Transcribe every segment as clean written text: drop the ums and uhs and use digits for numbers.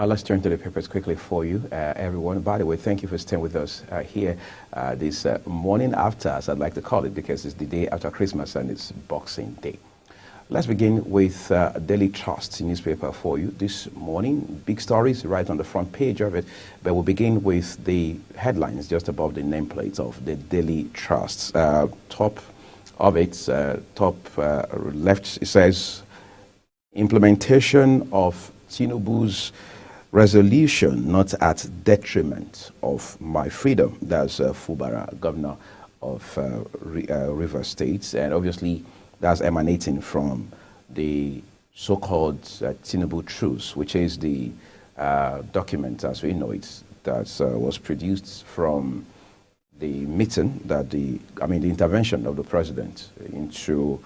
Let's turn to the papers quickly for you, everyone. By the way, thank you for staying with us here this morning after, as I'd like to call it, because it's the day after Christmas and it's Boxing Day. Let's begin with Daily Trust newspaper for you this morning. Big stories right on the front page of it, but we'll begin with the headlines just above the nameplate of the Daily Trust. Top of it, left, it says, implementation of Tinubu's resolution not at detriment of my freedom. That's Fubara, governor of Rivers State, and obviously that's emanating from the so-called Tinubu Truce, which is the document, as we know it, that was produced from the meeting that the intervention of the president into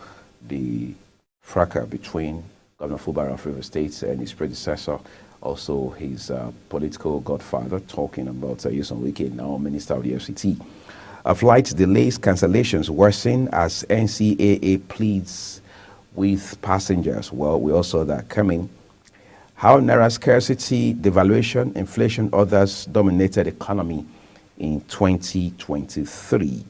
the fracas between Governor Fubara of Rivers State and his predecessor, also his political godfather, talking about Nyesom Wike, now Minister of the FCT. Flight delays, cancellations worsen as NCAA pleads with passengers. Well, we all saw that coming. How Naira scarcity, devaluation, inflation, others dominated economy in 2023.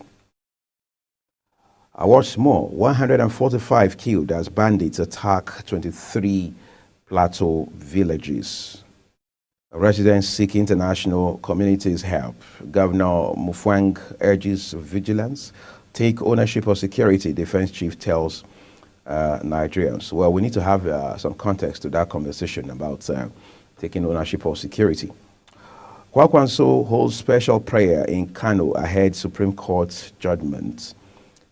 What's more, 145 killed as bandits attack 23 plateau villages. Residents seek international community's help. Governor Mufwang urges vigilance. Take ownership of security, defense chief tells Nigerians. Well, we need to have some context to that conversation about taking ownership of security. Kwakwanso holds special prayer in Kano ahead Supreme Court judgment.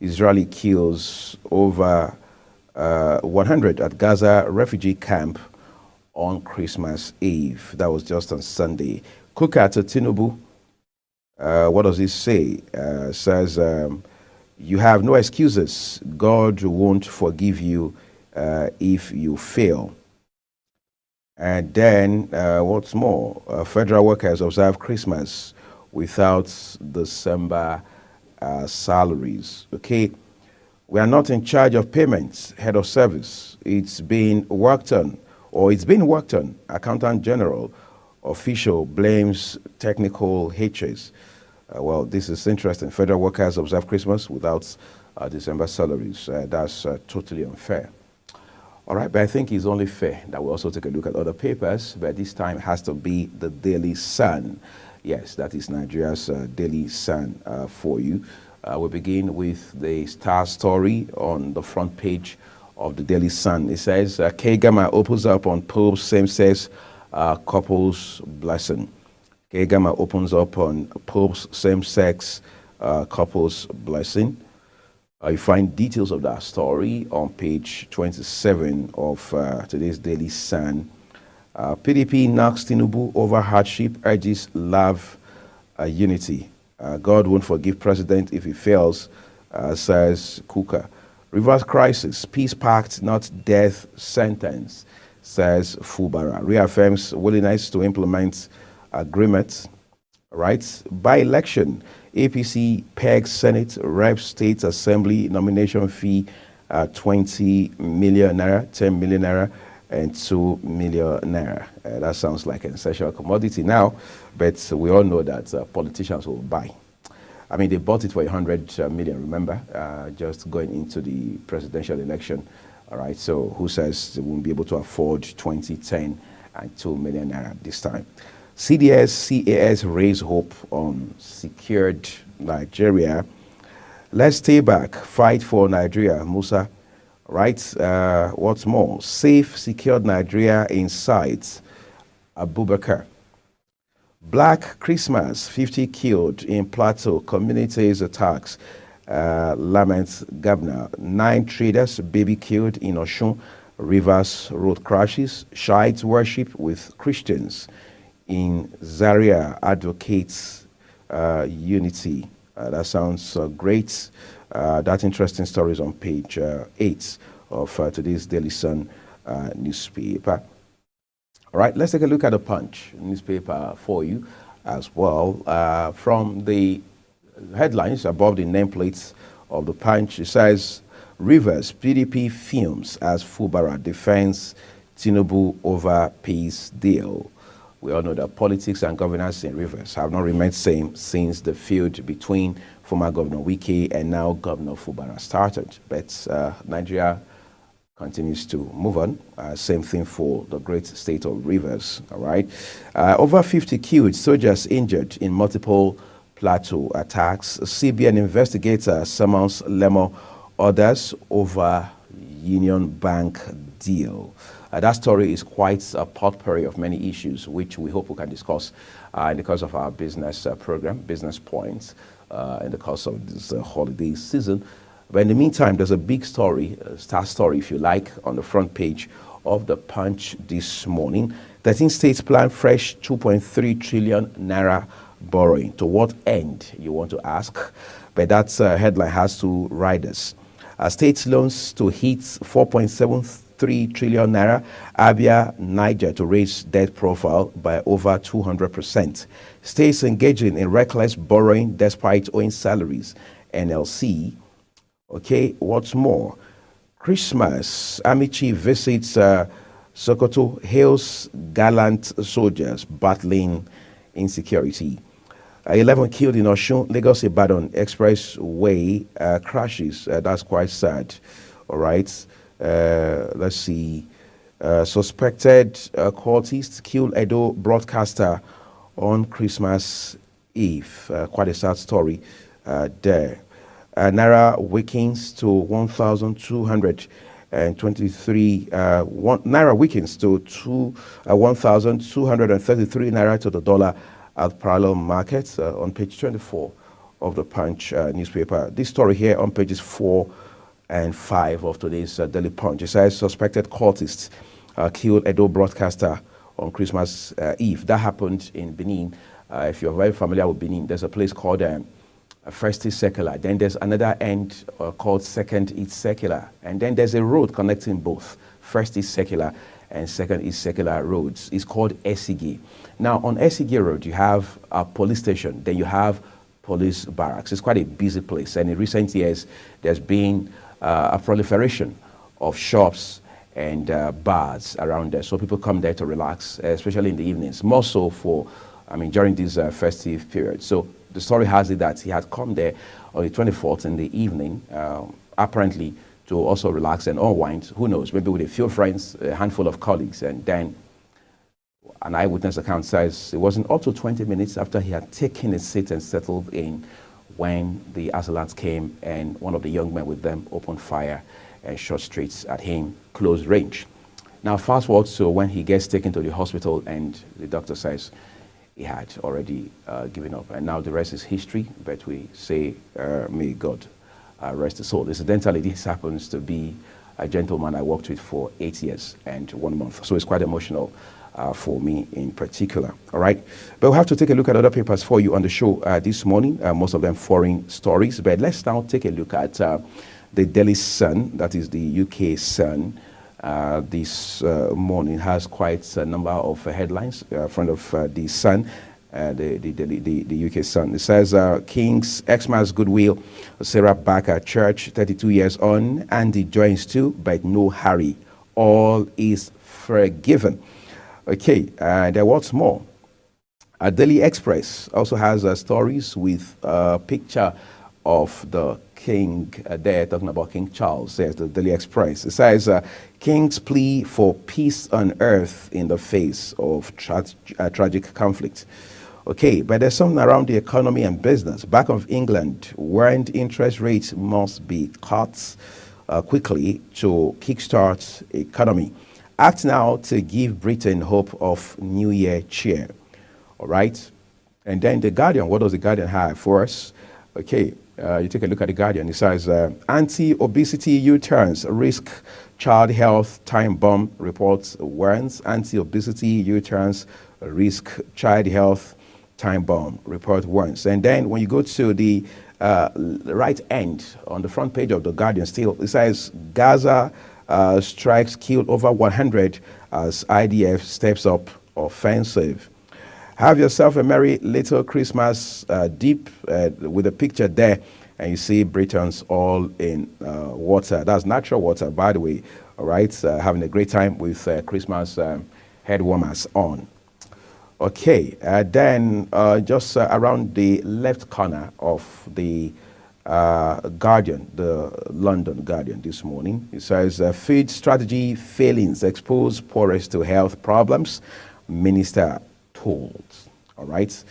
Israeli kills over 100 at Gaza refugee camp on Christmas Eve. That was just on Sunday. Kuka to Tinubu, what does he say? Says, you have no excuses. God won't forgive you if you fail. And then, what's more, federal workers observe Christmas without December salaries. Okay, we are not in charge of payments, head of service. It's been worked on. Accountant General official blames technical hitches. Well, this is interesting. Federal workers observe Christmas without December salaries. That's totally unfair. All right, but I think it's only fair that we also take a look at other papers, but this time it has to be the Daily Sun. Yes, that is Nigeria's Daily Sun for you. We begin with the star story on the front page of the Daily Sun. It says, Kegama opens up on Pope's same-sex couples blessing. Kegama opens up on Pope's same-sex couples blessing. You find details of that story on page 27 of today's Daily Sun. PDP knocks Tinubu over hardship, urges love, unity. God won't forgive president if he fails, says Kuka. Reverse crisis, peace pact, not death sentence, says Fubara. Reaffirms willingness to implement agreement. Right? By election, APC pegs Senate, Rep State Assembly nomination fee 20 million naira, 10 million naira, and 2 million naira. That sounds like an essential commodity now, but we all know that politicians will buy. I mean, they bought it for 100 million, remember, just going into the presidential election. All right, so who says they won't be able to afford 2010 and 2 million naira this time? CDS, CAS raise hope on secured Nigeria. Let's stay back, fight for Nigeria, Musa. Right, what's more, safe, secured Nigeria in sight, Abubakar. Black Christmas, 50 killed in Plateau, communities attacks, laments governor. 9 traders, baby killed in Oshun, Rivers road crashes, Shiites worship with Christians in Zaria, advocates unity. That sounds great. That interesting story is on page 8 of today's Daily Sun newspaper. All right, let's take a look at the Punch newspaper for you as well. From the headlines above the nameplates of the Punch, it says, Rivers PDP fumes as Fubara defends Tinubu over peace deal. We all know that politics and governance in Rivers have not remained same since the feud between former Governor Wike and now Governor Fubara started. But Nigeria continues to move on. Same thing for the great state of Rivers. All right. Over 50 killed, soldiers injured in multiple plateau attacks. CBN investigator summons Lemo others over Union Bank deal. That story is quite a potpourri of many issues, which we hope we can discuss in the course of our business program, Business Points, in the course of this holiday season. But in the meantime, there's a big story, a star story, if you like, on the front page of the Punch this morning. 13 states plan fresh 2.3 trillion naira borrowing. To what end, you want to ask? But that headline has two riders. States loans to hit 4.73 trillion naira. Abia, Niger to raise debt profile by over 200%. States engaging in reckless borrowing despite owing salaries. NLC. Okay, what's more? Christmas, Army Chief visits Sokoto, hails gallant soldiers battling insecurity. 11 killed in Oshun, Lagos-Ibadan Expressway crashes. That's quite sad. All right. Let's see. Suspected cultists kill Edo broadcaster on Christmas Eve. Quite a sad story there. Naira weakens to 1,223. Naira weakens to 1,233 naira to the dollar at parallel markets on page 24 of the Punch newspaper. This story here on pages 4 and 5 of today's Daily Punch. It says suspected cultists killed Edo broadcaster on Christmas Eve. That happened in Benin. If you're very familiar with Benin, there's a place called First East Secular. Then there's another end called Second East Secular. And then there's a road connecting both First East Secular and Second East Secular roads. It's called Esigi. Now, on Esigi Road, you have a police station. Then you have police barracks. It's quite a busy place. And in recent years, there's been a proliferation of shops and bars around there. So people come there to relax, especially in the evenings, more so for, during this festive period. So the story has it that he had come there on the 24th in the evening, apparently to also relax and unwind. Who knows, maybe with a few friends, a handful of colleagues. And then an eyewitness account says it wasn't up to 20 minutes after he had taken his seat and settled in when the assailants came and one of the young men with them opened fire and shot straight at him, close range. Now, fast forward to when he gets taken to the hospital and the doctor says he had already given up. And now the rest is history, but we say, may God rest his soul. Incidentally, this happens to be a gentleman I worked with for 8 years and 1 month. So it's quite emotional for me in particular. All right. But we'll have to take a look at other papers for you on the show this morning, most of them foreign stories. But let's now take a look at the Daily Sun, that is the UK Sun. This morning has quite a number of headlines in front of the Sun, the UK Sun. It says, King's Xmas goodwill, Sarah Baker Church, 32 years on, Andy joins too, but no hurry. All is forgiven. Okay, and what's more? Daily Express also has stories with a picture of the King there, talking about King Charles, says the Daily Express. It says, King's plea for peace on earth in the face of tragic conflict. Okay, but there's something around the economy and business. Bank of England warned interest rates must be cut quickly to kickstart economy. Act now to give Britain hope of New Year cheer. All right. And then The Guardian, what does The Guardian have for us? Okay, you take a look at The Guardian. It says, anti-obesity U-turns risk child health time bomb, reports warns. Anti-obesity U-turns risk child health time bomb, report warns. And then when you go to the right end on the front page of The Guardian still, it says Gaza strikes killed over 100 as IDF steps up offensive. Have yourself a merry little Christmas deep with a picture there, and you see Britons all in water. That's natural water, by the way. All right, having a great time with Christmas head warmers on. Okay, then just around the left corner of the Guardian, the London Guardian this morning, it says food strategy failings expose poorest to health problems, minister told. All right.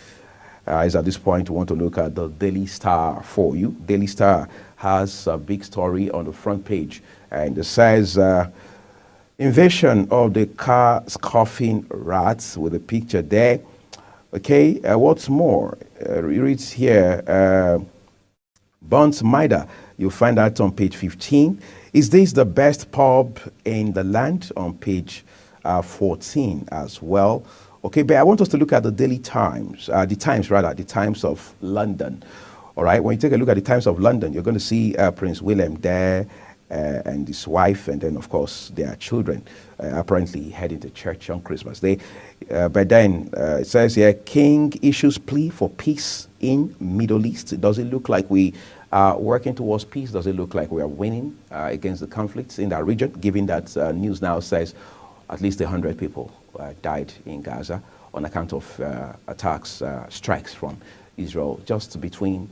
Is at this point we want to look at the Daily Star for you. Daily Star has a big story on the front page, and it says invasion of the car scoffing rats with a picture there. Okay, what's more, it reads here, Bonds Mida, you'll find that on page 15. Is this the best pub in the land? On page 14 as well. Okay, but I want us to look at the Daily Times, the Times of London. All right, when you take a look at the Times of London, you're going to see Prince William there and his wife, and then, of course, their children apparently heading to church on Christmas Day. But then it says here, King issues plea for peace in Middle East. Does it look like we are working towards peace? Does it look like we are winning against the conflicts in that region, given that news now says at least 100 people died in Gaza on account of attacks, strikes from Israel just between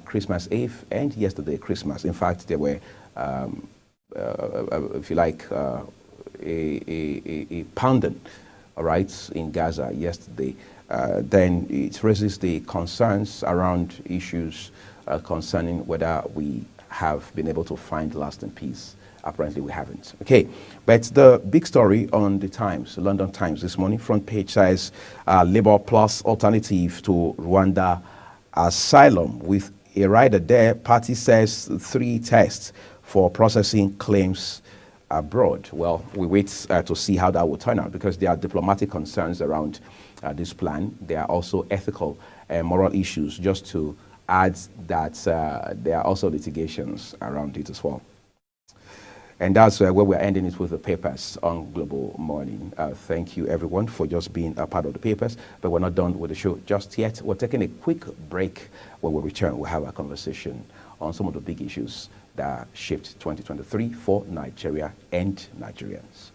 Christmas Eve and yesterday Christmas. In fact, there were, if you like, a pounding, all right, in Gaza yesterday. Then it raises the concerns around issues concerning whether we have been able to find lasting peace. Apparently we haven't. Okay, but the big story on the Times, the London Times this morning, front page says Labour Plus alternative to Rwanda asylum. With a rider there, party says 3 tests for processing claims abroad. Well, we wait to see how that will turn out, because there are diplomatic concerns around this plan. There are also ethical and moral issues, just to add that there are also litigations around it as well. And that's where we're ending it with the papers on Global Morning. Thank you, everyone, for just being a part of the papers. But we're not done with the show just yet. We're taking a quick break. When we return, we'll have a conversation on some of the big issues that shaped 2023 for Nigeria and Nigerians.